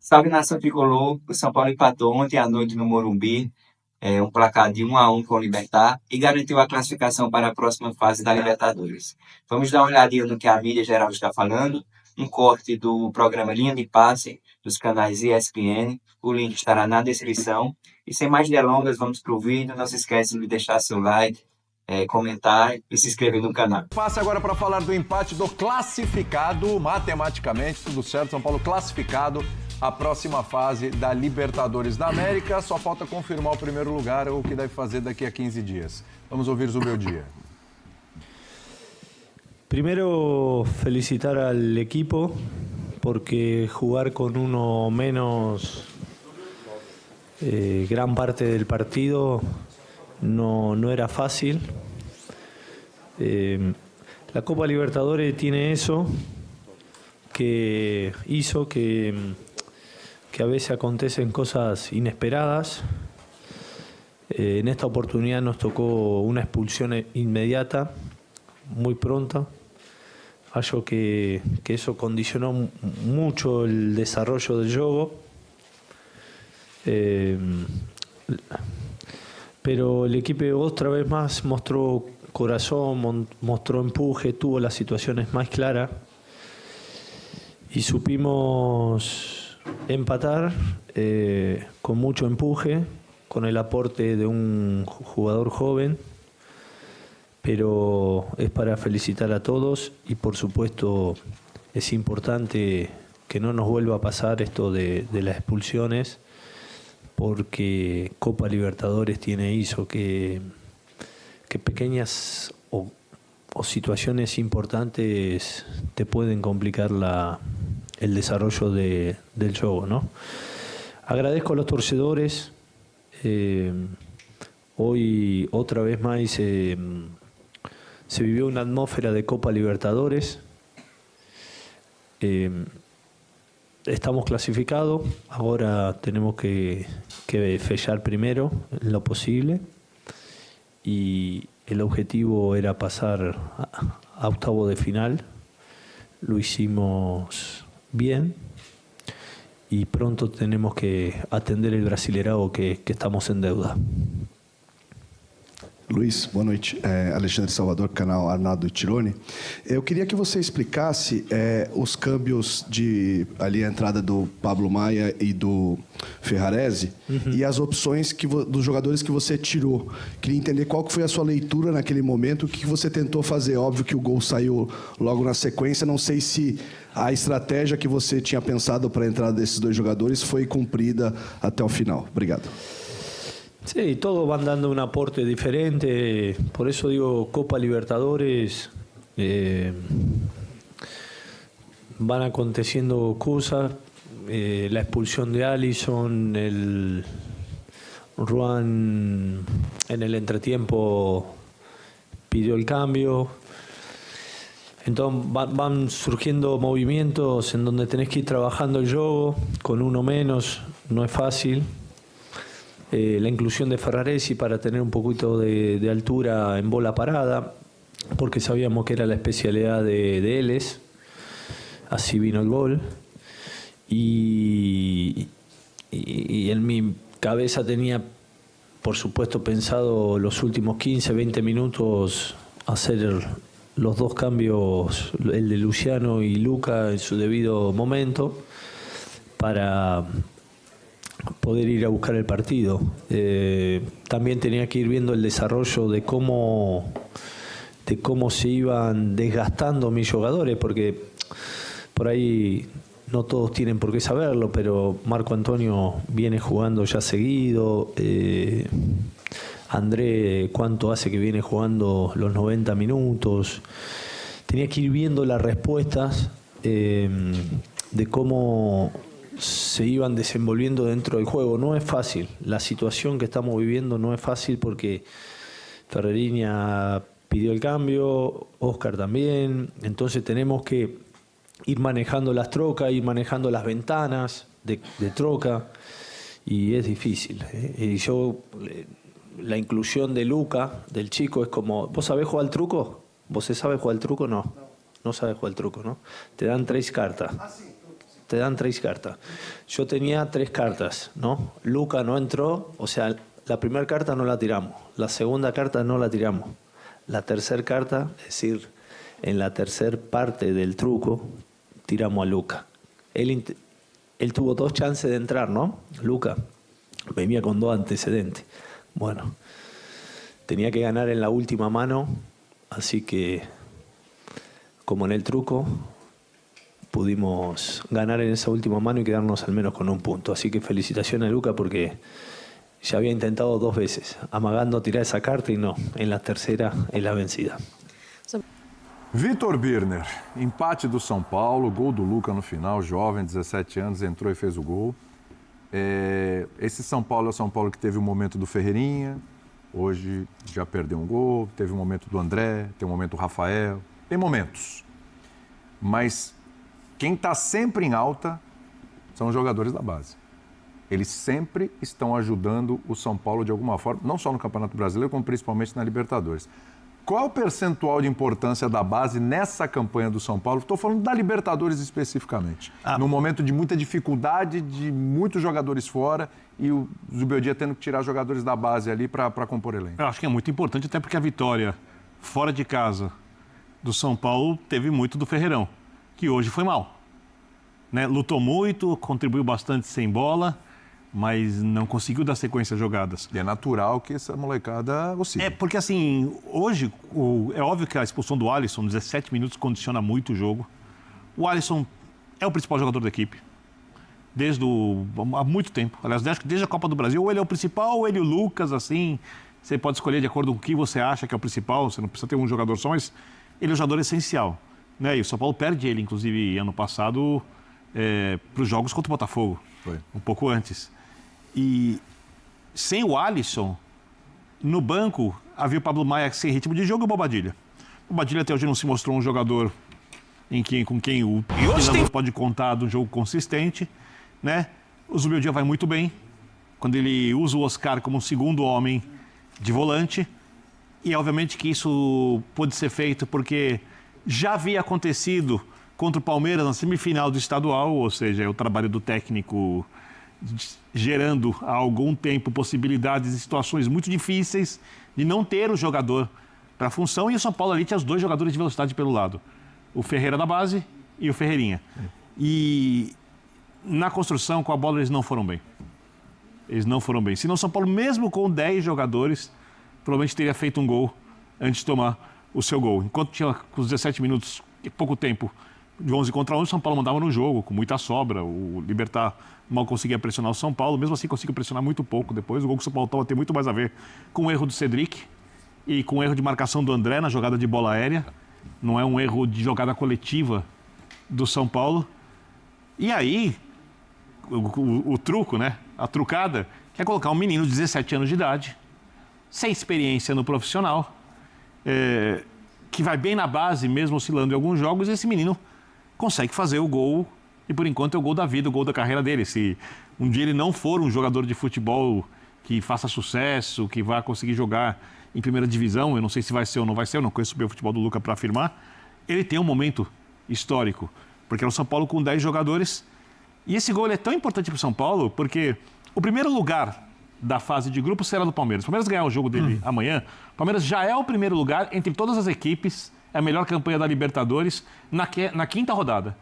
Salve nação tricolor, o São Paulo empatou ontem à noite no Morumbi, um placar de 1-1 com o Libertad e garantiu a classificação para a próxima fase da Libertadores. Vamos dar uma olhadinha no que a mídia geral está falando, um corte do programa Linha de Passe dos canais ESPN, o link estará na descrição. E sem mais delongas, vamos para o vídeo. Não se esqueça de deixar seu like, comentar e se inscrever no canal. Passa agora para falar do empate do classificado, matematicamente, tudo certo, São Paulo classificado à próxima fase da Libertadores da América. Só falta confirmar o primeiro lugar, o que deve fazer daqui a 15 dias. Vamos ouvir Zubeldia. Primero, felicitar al equipo porque jugar con uno menos gran parte del partido no era fácil. La Copa Libertadores tiene eso que hizo que a veces acontecen cosas inesperadas. En esta oportunidad nos tocó una expulsión inmediata, muy pronta. Algo que eso condicionó mucho el desarrollo del juego. Pero el equipo otra vez más mostró corazón, mostró empuje, tuvo las situaciones más claras y supimos empatar con mucho empuje, con el aporte de un jugador joven, pero es para felicitar a todos y por supuesto es importante que no nos vuelva a pasar esto de las expulsiones, porque Copa Libertadores tiene eso, que pequeñas o situaciones importantes te pueden complicar el desarrollo del juego, ¿no? Agradezco a los torcedores. Hoy otra vez más se vivió una atmósfera de Copa Libertadores. Estamos clasificados, ahora tenemos que fechar primero en lo posible y el objetivo era pasar a octavo de final. Lo hicimos bien y pronto tenemos que atender el Brasileirão que estamos en deuda. Luiz, boa noite. Alexandre Salvador, canal Arnaldo Tironi. Eu queria que você explicasse os câmbios ali a entrada do Pablo Maia e do Ferrarese e as opções dos jogadores que você tirou. Queria entender qual que foi a sua leitura naquele momento, o que você tentou fazer. Óbvio que o gol saiu logo na sequência, não sei se a estratégia que você tinha pensado para a entrada desses dois jogadores foi cumprida até o final. Obrigado. Sí, todos van dando un aporte diferente, por eso digo Copa Libertadores, van aconteciendo cosas, la expulsión de Alisson, Ruan en el entretiempo pidió el cambio, entonces van surgiendo movimientos en donde tenés que ir trabajando el juego, con uno menos no es fácil. La inclusión de Ferraresi para tener un poquito de altura en bola parada, porque sabíamos que era la especialidad de Eles, así vino el gol. Y en mi cabeza tenía, por supuesto, pensado los últimos 15, 20 minutos hacer los dos cambios, el de Luciano y Luca en su debido momento, para poder ir a buscar el partido. También tenía que ir viendo el desarrollo de cómo se iban desgastando mis jugadores, porque por ahí no todos tienen por qué saberlo, pero Marco Antonio viene jugando ya seguido. André, ¿cuánto hace que viene jugando los 90 minutos? Tenía que ir viendo las respuestas de cómo se iban desenvolviendo dentro del juego. No es fácil, la situación que estamos viviendo no es fácil porque Ferreira pidió el cambio, Oscar también, entonces tenemos que ir manejando las trocas, ir manejando las ventanas de troca y es difícil. Y la inclusión de Luca, del chico, es como, ¿vos sabés jugar al truco? ¿Vos sabés jugar al truco? No sabés jugar al truco, ¿no? Te dan 3 cartas. te dan 3 cartas. Yo tenía 3 cartas, ¿no? Luca no entró, o sea, la primera carta no la tiramos, la segunda carta no la tiramos. La tercera carta, es decir, en la tercera parte del truco, tiramos a Luca. Él tuvo 2 chances de entrar, ¿no? Luca venía con 2 antecedentes. Bueno, tenía que ganar en la última mano, así que, como en el truco, pudimos ganar en esa última mano y quedarnos al menos con un punto. Así que felicitaciones a Luca porque ya había intentado 2 veces, amagando tirar esa carta y no, en la tercera es la vencida. Vitor Birner, empate do São Paulo, gol do Luca no final, jovem, 17 anos, entrou e fez o gol. Esse São Paulo é o São Paulo que teve o momento do Ferreirinha, hoje já perdeu um gol, teve o momento do André, tem o momento do Rafael, tem momentos. Mas quem está sempre em alta são os jogadores da base. Eles sempre estão ajudando o São Paulo de alguma forma, não só no Campeonato Brasileiro, como principalmente na Libertadores. Qual é o percentual de importância da base nessa campanha do São Paulo? Estou falando da Libertadores especificamente. Num momento de muita dificuldade, de muitos jogadores fora e o Zubeldia tendo que tirar jogadores da base ali para compor elenco. Eu acho que é muito importante, até porque a vitória fora de casa do São Paulo teve muito do Ferreirão, que hoje foi mal. Né? Lutou muito, contribuiu bastante sem bola, mas não conseguiu dar sequência às jogadas. E é natural que essa molecada oscile. Porque assim, hoje, é óbvio que a expulsão do Alisson, 17 minutos, condiciona muito o jogo. O Alisson é o principal jogador da equipe, há muito tempo. Aliás, desde a Copa do Brasil, ou ele é o principal, ou ele é o Lucas, assim. Você pode escolher de acordo com o que você acha que é o principal, você não precisa ter um jogador só, mas ele é o jogador essencial. Né? E o São Paulo perde ele, inclusive, ano passado, para os jogos contra o Botafogo. Foi. Um pouco antes. E sem o Alisson, no banco, havia o Pablo Maia sem ritmo de jogo e o Bobadilla. O Bobadilla até hoje não se mostrou um jogador com quem o treinador pode contar de um jogo consistente. Né? O Zubeldia vai muito bem, quando ele usa o Oscar como um segundo homem de volante. E obviamente que isso pode ser feito porque já havia acontecido contra o Palmeiras na semifinal do estadual, ou seja, é o trabalho do técnico gerando há algum tempo possibilidades e situações muito difíceis de não ter o jogador para a função. E o São Paulo ali tinha os 2 jogadores de velocidade pelo lado, o Ferreira da base e o Ferreirinha. E na construção, com a bola, eles não foram bem. Senão o São Paulo, mesmo com 10 jogadores, provavelmente teria feito um gol antes de tomar o seu gol. Enquanto tinha com os 17 minutos e pouco tempo de 11 contra 11, o São Paulo mandava no jogo, com muita sobra. O Libertad mal conseguia pressionar o São Paulo, mesmo assim conseguiu pressionar muito pouco depois. O gol que o São Paulo tem muito mais a ver com o erro do Cedric e com o erro de marcação do André na jogada de bola aérea. Não é um erro de jogada coletiva do São Paulo. E aí, o truco, né? A trucada, que é colocar um menino de 17 anos de idade, sem experiência no profissional, que vai bem na base, mesmo oscilando em alguns jogos, e esse menino consegue fazer o gol, e por enquanto é o gol da vida, o gol da carreira dele. Se um dia ele não for um jogador de futebol que faça sucesso, que vá conseguir jogar em primeira divisão, eu não sei se vai ser ou não vai ser, eu não conheço bem o futebol do Luca para afirmar, ele tem um momento histórico, porque é o São Paulo com 10 jogadores, e esse gol é tão importante para o São Paulo, porque o primeiro lugar da fase de grupo será do Palmeiras. O Palmeiras ganhar o jogo dele amanhã, o Palmeiras já é o primeiro lugar entre todas as equipes, é a melhor campanha da Libertadores na 5ª rodada.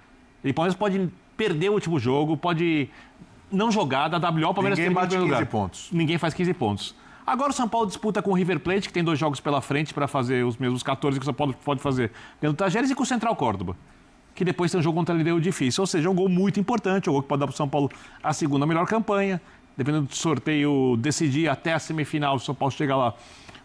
E o Palmeiras pode perder o último jogo, pode não jogar, da WO, o Palmeiras tem o primeiro lugar. 15 pontos. Ninguém faz 15 pontos. Agora o São Paulo disputa com o River Plate, que tem 2 jogos pela frente para fazer os mesmos 14 que o São Paulo pode fazer dentro do Tajeres, e com o Central Córdoba, que depois tem um jogo contra a LDU difícil. Ou seja, é um gol muito importante, um gol que pode dar para o São Paulo a segunda melhor campanha. Dependendo do sorteio decidir até a semifinal, o São Paulo chega lá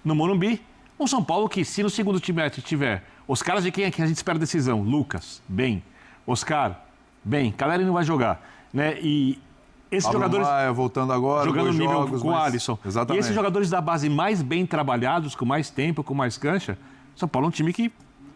no Morumbi. Um São Paulo que, se no segundo time tiver os caras de quem é que a gente espera decisão, Lucas, bem, Oscar, bem, Caleri não vai jogar, né? E esses Pablo jogadores Maia, voltando agora, jogando 2 nível jogos, com o Alisson. Exatamente. E esses jogadores da base mais bem trabalhados, com mais tempo, com mais cancha, São Paulo é um time que,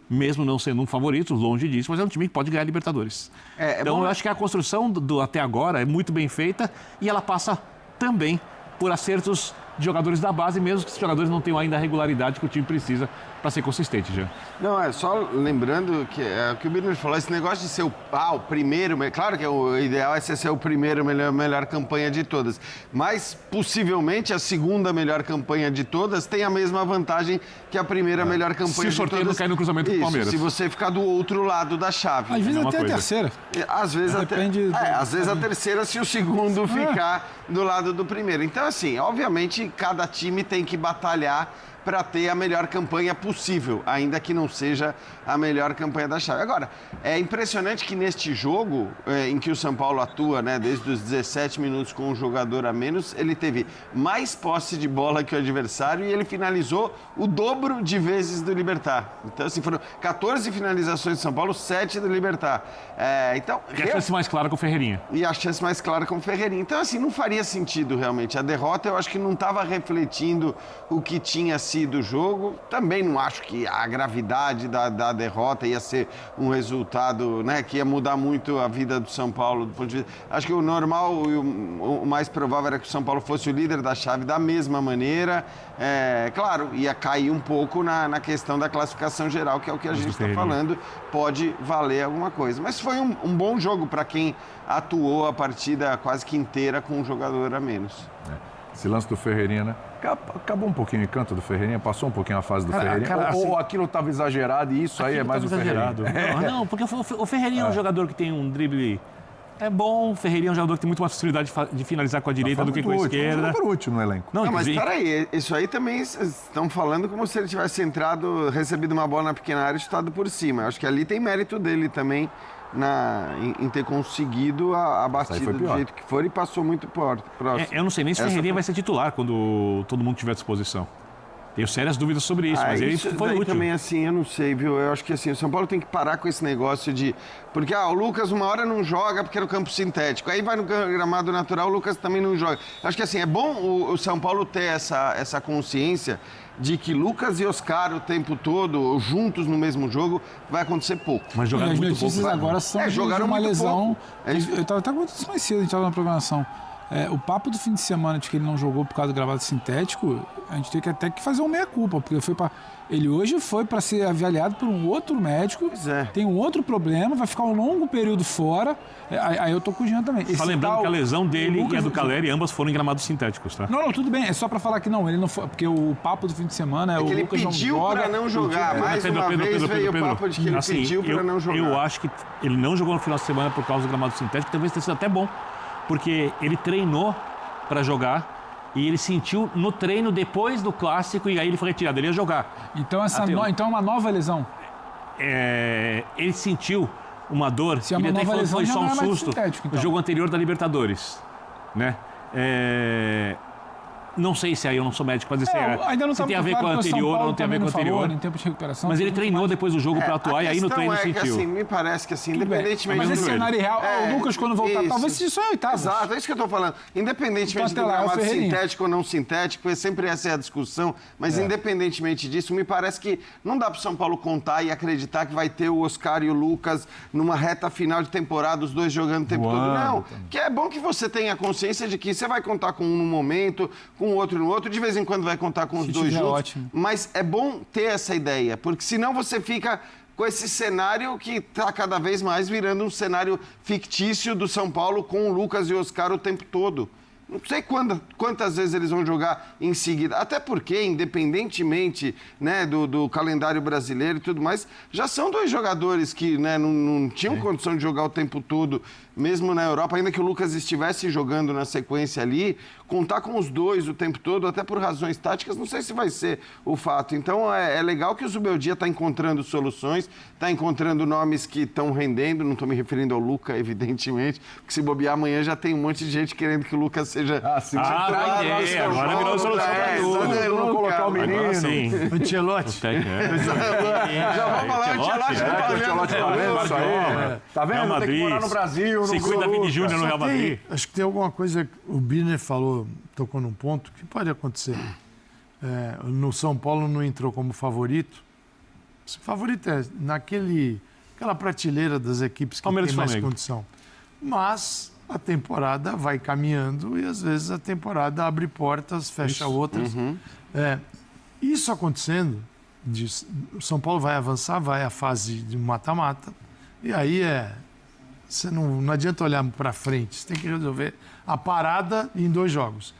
mesmo não sendo um favorito, longe disso, mas é um time que pode ganhar a Libertadores. Então eu acho que a construção até agora é muito bem feita e ela passa também por acertos de jogadores da base, mesmo que esses jogadores não tenham ainda a regularidade que o time precisa para ser consistente já. Não, é só lembrando que o que o Birner falou, esse negócio de ser o primeiro, claro que o ideal é ser o primeiro, melhor campanha de todas, mas possivelmente a segunda melhor campanha de todas tem a mesma vantagem que a primeira melhor campanha de todas. Se o sorteio não cair no cruzamento com o Palmeiras. Se você ficar do outro lado da chave. Às vezes até a terceira. Às vezes às vezes a terceira se o segundo ficar do lado do primeiro. Então, assim, obviamente, cada time tem que batalhar para ter a melhor campanha possível, ainda que não seja a melhor campanha da chave. Agora, é impressionante que neste jogo, em que o São Paulo atua, né, desde os 17 minutos com um jogador a menos, ele teve mais posse de bola que o adversário e ele finalizou o dobro de vezes do Libertad. Então, assim, foram 14 finalizações do São Paulo, 7 do Libertad. E a chance mais clara com o Ferreirinha. E a chance mais clara com o Ferreirinha. Então, assim, não faria sentido, realmente. A derrota, eu acho que não estava refletindo o que tinha sido o jogo. Também não acho que a gravidade da derrota ia ser um resultado, né, que ia mudar muito a vida do São Paulo. Do ponto de vista. Acho que o normal e o mais provável era que o São Paulo fosse o líder da chave da mesma maneira. Claro, ia cair um pouco na questão da classificação geral, que é o que a gente está falando. Pode valer alguma coisa. Mas foi um bom jogo para quem atuou a partida quase que inteira com um jogador a menos. Esse lance do Ferreirinha, né? Acabou um pouquinho o encanto do Ferreirinha, passou um pouquinho a fase do Ferreirinha. Cara, ou aquilo estava exagerado e isso aí é mais o exagerado. Ferreirinha. Não, porque o Ferreirinha é um jogador que tem um drible bom, o Ferreirinha é um jogador que tem muito mais facilidade de finalizar com a direita do que com a esquerda. Por último no elenco. Não, mas peraí, isso aí também estão falando como se ele tivesse entrado, recebido uma bola na pequena área e chutado por cima. Eu acho que ali tem mérito dele também em ter conseguido a batida do jeito que for e passou muito próximo. Eu não sei nem se o Ferreirinha vai ser titular quando todo mundo tiver à disposição. Tenho sérias dúvidas sobre isso, mas ele foi útil. Também, assim, eu não sei, viu? Eu acho que assim, o São Paulo tem que parar com esse negócio de... Porque, o Lucas uma hora não joga porque é no campo sintético. Aí vai no gramado natural, o Lucas também não joga. Eu acho que, assim, é bom o São Paulo ter essa consciência de que Lucas e Oscar o tempo todo, juntos no mesmo jogo, vai acontecer pouco. Mas jogaram muito pouco. As notícias agora são de uma lesão. Eu estava até contando isso mais cedo, a gente estava na programação. O papo do fim de semana de que ele não jogou por causa do gravado sintético, a gente tem que até que fazer uma meia-culpa, porque ele hoje foi para ser avaliado por um outro médico, tem um outro problema, vai ficar um longo período fora, aí eu tô com o Jean também. Só lembrando que a lesão dele e a do Caleri, ambas foram em gramados sintéticos, tá? Não, tudo bem, é só para falar que não, ele não foi, porque o papo do fim de semana o que ele Lucas pediu para não jogar, mais uma vez veio o papo de que ele pediu para não jogar. Eu acho que ele não jogou no final de semana por causa do gramado sintético, talvez tenha sido até bom, porque ele treinou para jogar e ele sentiu no treino depois do clássico e aí ele foi retirado, ele ia jogar. Então é uma nova lesão? Ele sentiu uma dor, se é ele uma até falou que foi só um susto então. no jogo anterior da Libertadores, né? Não sei se aí eu não sou médico para dizer se tem a ver com o anterior ou não tem a ver com o anterior. Em tempo de recuperação, mas ele treinou depois do jogo para atuar e aí no treino sentiu. Que, assim, me parece que assim, independentemente... Mas esse cenário real, o Lucas quando voltar, talvez isso é oitavo. Exato, é isso que eu estou falando. Independentemente do gramado sintético ou não sintético, porque sempre essa é a discussão, mas independentemente disso, me parece que não dá para o São Paulo contar e acreditar que vai ter o Oscar e o Lucas numa reta final de temporada, os dois jogando o tempo todo. Não, que é bom que você tenha consciência de que você vai contar com um no momento, com o outro no outro, de vez em quando vai contar com os dois juntos. Ótimo. Mas é bom ter essa ideia, porque senão você fica com esse cenário que está cada vez mais virando um cenário fictício do São Paulo com o Lucas e o Oscar o tempo todo. Não sei quantas vezes eles vão jogar em seguida. Até porque, independentemente, né, do calendário brasileiro e tudo mais, já são dois jogadores que, né, não tinham condição de jogar o tempo todo, mesmo na Europa, ainda que o Lucas estivesse jogando na sequência ali, contar com os dois o tempo todo, até por razões táticas, não sei se vai ser o fato. Então, é legal que o Zubeldia está encontrando soluções, está encontrando nomes que estão rendendo, não estou me referindo ao Lucas, evidentemente, porque se bobear amanhã já tem um monte de gente querendo que o Lucas seja... Agora virou solução para tudo. Vamos colocar o menino. Agora sim. O Ancelotti. Já vamos falar o Ancelotti isso aí. Tá vendo? Tem que morar no Brasil. 50 Vini Júnior no Real Madrid. Acho que tem alguma coisa, o Birner falou, tocou num ponto que pode acontecer. No São Paulo não entrou como favorito. O favorito é aquela prateleira das equipes que tem mais condição. Mas a temporada vai caminhando e às vezes a temporada abre portas, fecha outras. Isso acontecendo, O São Paulo vai avançar, vai à fase de mata-mata, e aí você não adianta olhar para frente, você tem que resolver a parada em 2 jogos.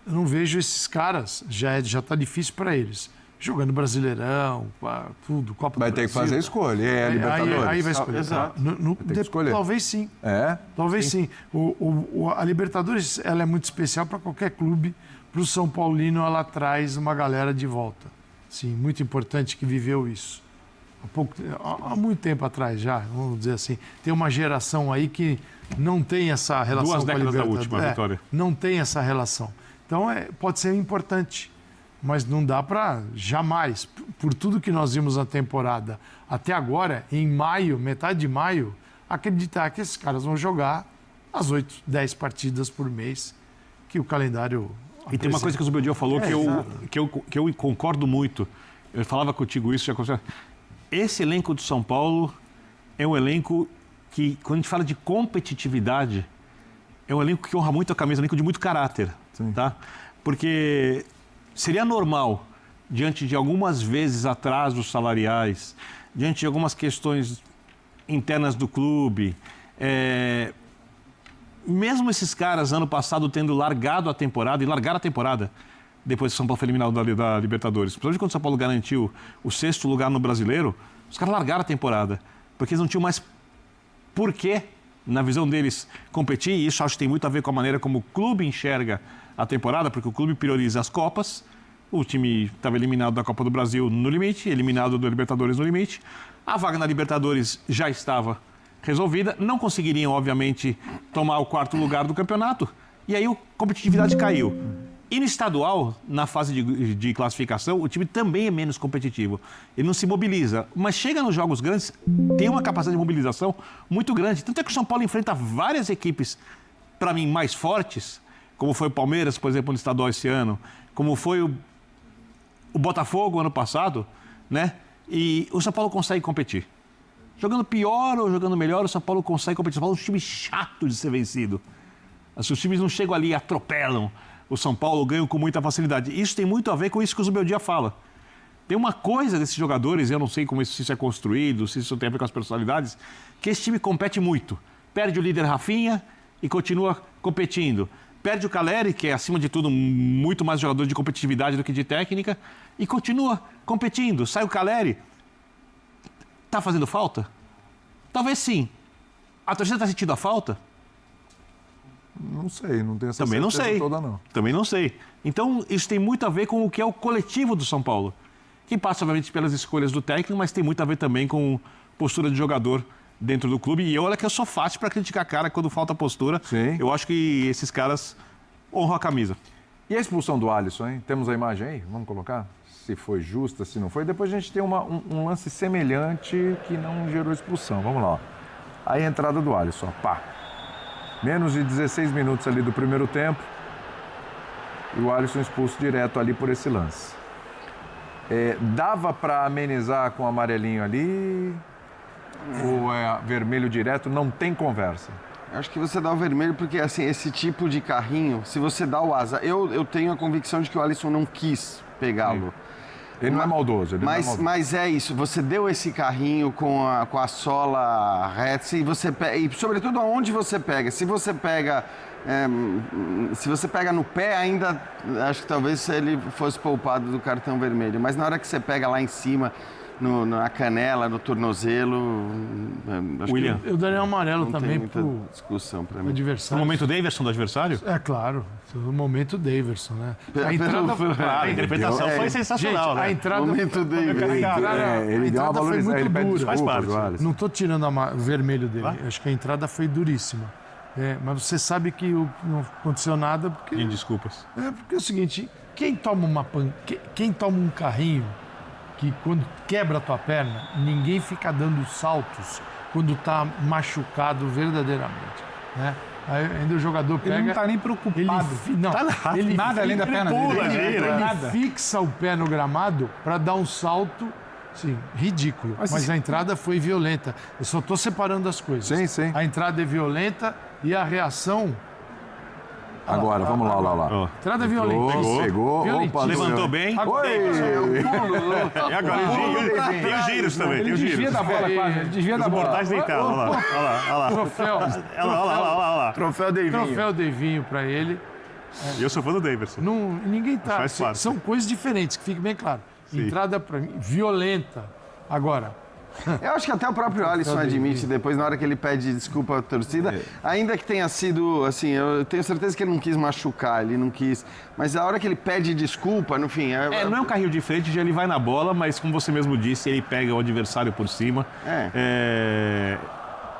Eu não vejo esses caras, já está difícil para eles. Jogando Brasileirão, tudo, Copa do Vai Brasil. ter que fazer a escolha, Libertadores. Aí vai escolher. Exato. Tem que escolher. Talvez sim. Talvez sim. A Libertadores ela é muito especial para qualquer clube. Para o São Paulino, ela traz uma galera de volta. Sim, muito importante que viveu isso. Há muito tempo atrás já, vamos dizer assim. Tem uma geração aí que não tem essa relação 2 com a décadas da Libertadores. última vitória. Não tem essa relação. Então, pode ser importante, mas não dá para jamais, por tudo que nós vimos na temporada até agora, em maio, metade de maio, acreditar que esses caras vão jogar as 8, 10 partidas por mês, que o calendário... E tem uma coisa que o Zubeldia falou que eu concordo muito. Eu falava contigo isso, esse elenco do São Paulo é um elenco que, quando a gente fala de competitividade, é um elenco que honra muito a camisa, um elenco de muito caráter. Tá? Porque seria normal, diante de algumas vezes atrasos salariais, diante de algumas questões internas do clube, mesmo esses caras, ano passado, tendo largado a temporada, e largaram a temporada depois que o São Paulo foi eliminado da Libertadores, principalmente quando o São Paulo garantiu o 6º lugar no Brasileiro, os caras largaram a temporada, porque eles não tinham mais porquê, na visão deles, competir, e isso acho que tem muito a ver com a maneira como o clube enxerga a temporada, porque o clube prioriza as Copas, o time estava eliminado da Copa do Brasil no limite, eliminado da Libertadores no limite, a vaga na Libertadores já estava resolvida, não conseguiriam, obviamente, tomar o 4º lugar do campeonato, e aí a competitividade caiu. E no estadual, na fase de classificação, o time também é menos competitivo. Ele não se mobiliza, mas chega nos jogos grandes, tem uma capacidade de mobilização muito grande. Tanto é que o São Paulo enfrenta várias equipes, para mim, mais fortes, como foi o Palmeiras, por exemplo, no estadual esse ano, como foi o Botafogo ano passado, né? E o São Paulo consegue competir. Jogando pior ou jogando melhor, o São Paulo consegue competir. O São Paulo é um time chato de ser vencido. Os times não chegam ali e atropelam o São Paulo, ganham com muita facilidade. Isso tem muito a ver com isso que o Zubeldia fala. Tem uma coisa desses jogadores, eu não sei como isso é construído, se isso tem a ver com as personalidades, que esse time compete muito. Perde o líder Rafinha e continua competindo. Perde o Caleri, que é, acima de tudo, muito mais jogador de competitividade do que de técnica, e continua competindo. Sai o Caleri. Tá fazendo falta? Talvez sim. A torcida está sentindo a falta? Não sei, não tenho essa Também não certeza sei. toda, não. Também não sei. Então, isso tem muito a ver com o que é o coletivo do São Paulo, que passa, obviamente, pelas escolhas do técnico, mas tem muito a ver também com postura de jogador dentro do clube. E olha que eu sou fácil para criticar cara quando falta postura. Sim. Eu acho que esses caras honram a camisa. E a expulsão do Alisson, hein? Temos a imagem aí? Vamos colocar? Se foi justa, se não foi. Depois a gente tem um lance semelhante que não gerou expulsão. Vamos lá. Ó. Aí a entrada do Alisson, pá. Menos de 16 minutos ali do primeiro tempo. E o Alisson expulso direto ali por esse lance. Dava para amenizar com o amarelinho ali? Ou é vermelho direto? Não tem conversa. Acho que você dá o vermelho porque, assim, esse tipo de carrinho, se você dá o azar... Eu tenho a convicção de que o Alisson não quis pegá-lo. Ele não é maldoso. Mas é isso, você deu esse carrinho com a sola reta e você pega, e sobretudo aonde você pega. Se você pega no pé, ainda acho que talvez ele fosse poupado do cartão vermelho. Mas na hora que você pega lá em cima, na canela, no tornozelo... William. Eu daria um amarelo não também tem muita discussão para mim. adversário. No momento Daverson do adversário? É claro, no momento Daverson, né? A interpretação foi sensacional, gente, né? A entrada, momento ele deu uma valorizada, ele pede Faz parte. desculpas. Não estou tirando o vermelho dele. Acho que a entrada foi duríssima. Mas você sabe que não aconteceu nada porque... Pedindo desculpas. Porque é o seguinte, quem toma um carrinho que quando quebra a tua perna, ninguém fica dando saltos quando está machucado verdadeiramente, né? Aí ainda o jogador pega... Ele não está nem preocupado. Nada além da perna dele. Ele fixa o pé no gramado para dar um salto, sim, ridículo. Mas a entrada foi violenta. Eu só estou separando as coisas. Sim. A entrada é violenta e a reação Agora, vamos lá, lá. Entrada violenta. Pegou. Violentíssimo. Opa, Levantou bem. É E agora tem os giros também. Tem Ele os desvia giros. da bola quase. Ele desvia da Os bola. mortais deitados. Olha lá. Troféu. Olha lá. Troféu Deivinho. Troféu Deivinho pra ele. E eu sou fã do Davidson. Ninguém tá. Faz parte. São coisas diferentes, que fique bem claro. Entrada pra mim, violenta. Agora, Eu acho que até o próprio Alisson admite depois, na hora que ele pede desculpa à torcida, ainda que tenha sido, assim, eu tenho certeza que ele não quis machucar, ele não quis, mas a hora que ele pede desculpa, no fim... Não é um carrinho de frente, já ele vai na bola, mas como você mesmo disse, ele pega o adversário por cima.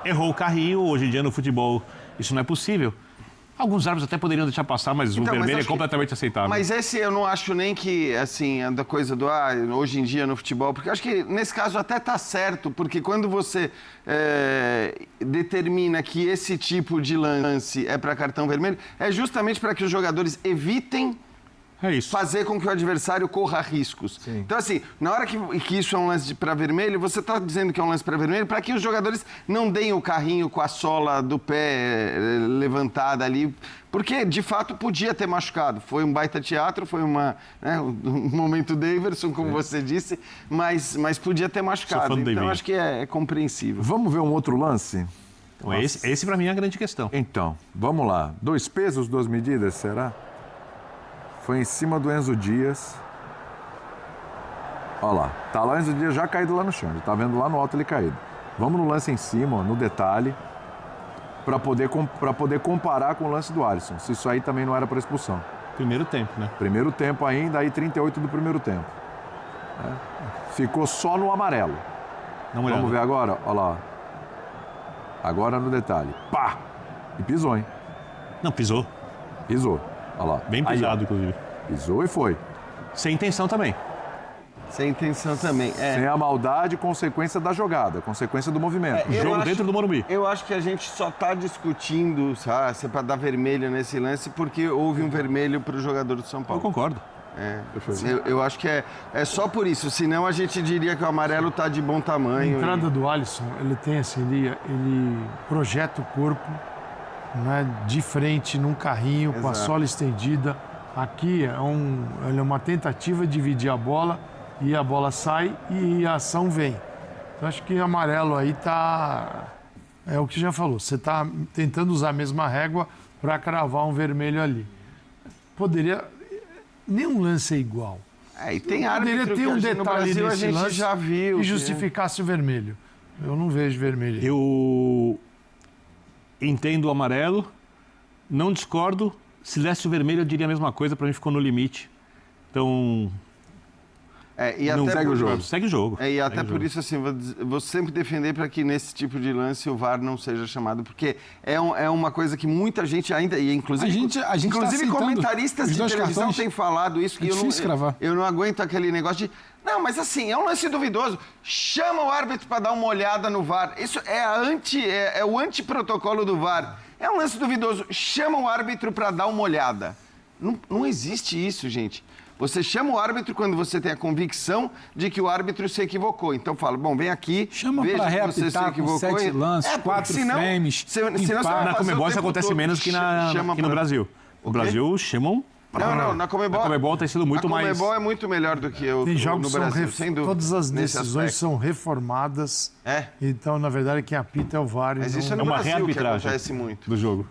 Errou o carrinho, hoje em dia no futebol isso não é possível. Alguns árbitros até poderiam deixar passar, mas o vermelho é completamente aceitável. Mas esse eu não acho nem que, assim, da coisa do hoje em dia no futebol, porque eu acho que nesse caso até tá certo, porque quando você determina que esse tipo de lance é para cartão vermelho, é justamente para que os jogadores evitem fazer com que o adversário corra riscos. Sim. Então, assim, na hora que isso é um lance para vermelho, você está dizendo que é um lance para vermelho para que os jogadores não deem o carrinho com a sola do pé levantada ali, porque, de fato, podia ter machucado. Foi um baita teatro, foi um momento Davidson, como você disse, mas podia ter machucado. Então, acho que é compreensível. Vamos ver um outro lance? Então, esse para mim é a grande questão. Então, vamos lá. 2 pesos, 2 medidas, será? Foi em cima do Enzo Dias. Olha lá. Tá lá o Enzo Dias já caído lá no chão. Já tá vendo lá no alto ele caído. Vamos no lance em cima, ó, no detalhe, para poder comparar com o lance do Alisson. Se isso aí também não era para expulsão. Primeiro tempo, né? Primeiro tempo ainda, aí 38 do primeiro tempo. Ficou só no amarelo. Vamos ver agora? Olha lá. Agora no detalhe. Pá! E pisou, hein? Não, pisou. Pisou. Olha lá. Bem pisado, inclusive. Pisou e foi. Sem intenção também. Sem intenção também. Sem a maldade, consequência da jogada, consequência do movimento. Jogo dentro do Morumbi. Eu acho que a gente só está discutindo se é para dar vermelho nesse lance porque houve um vermelho para o jogador do São Paulo. Eu concordo. Eu acho que é só por isso, senão a gente diria que o amarelo está de bom tamanho. A entrada do Alisson, ele tem assim, ele projeta o corpo, né, de frente num carrinho. Exato. Com a sola estendida. Aqui é uma tentativa de dividir a bola e a bola sai e a ação vem. Então acho que amarelo aí é o que já falou. Você está tentando usar a mesma régua para cravar um vermelho ali. Nenhum lance é igual. E tem árbitro poderia ter um detalhe no Brasil, nesse lance já viu que justificasse o vermelho. Eu não vejo vermelho. Eu entendo o amarelo, não discordo. Se desse o vermelho, eu diria a mesma coisa, para mim ficou no limite. Então, não segue o jogo. Segue o jogo. E até por isso, assim, vou sempre defender para que nesse tipo de lance o VAR não seja chamado, porque é uma coisa que muita gente ainda, e inclusive inclusive comentaristas de televisão têm falado isso, que eu não aguento aquele negócio de... Não, mas assim, é um lance duvidoso. Chama o árbitro para dar uma olhada no VAR. Isso é o antiprotocolo do VAR. É um lance duvidoso. Chama o árbitro para dar uma olhada. Não existe isso, gente. Você chama o árbitro quando você tem a convicção de que o árbitro se equivocou. Então fala, bom, vem aqui, chama veja para que você se equivocou. 7 lances, 4 frames. Na Comebol isso acontece menos que no Brasil. O Brasil chamam... Não, na Comebol... A Comebol tem sido muito mais... A Comebol é muito melhor do que tem jogos no Brasil, sem dúvida. Todas as decisões são reformadas. Então, na verdade, quem apita é o VAR. Mas isso é no Brasil que acontece muito. Do jogo.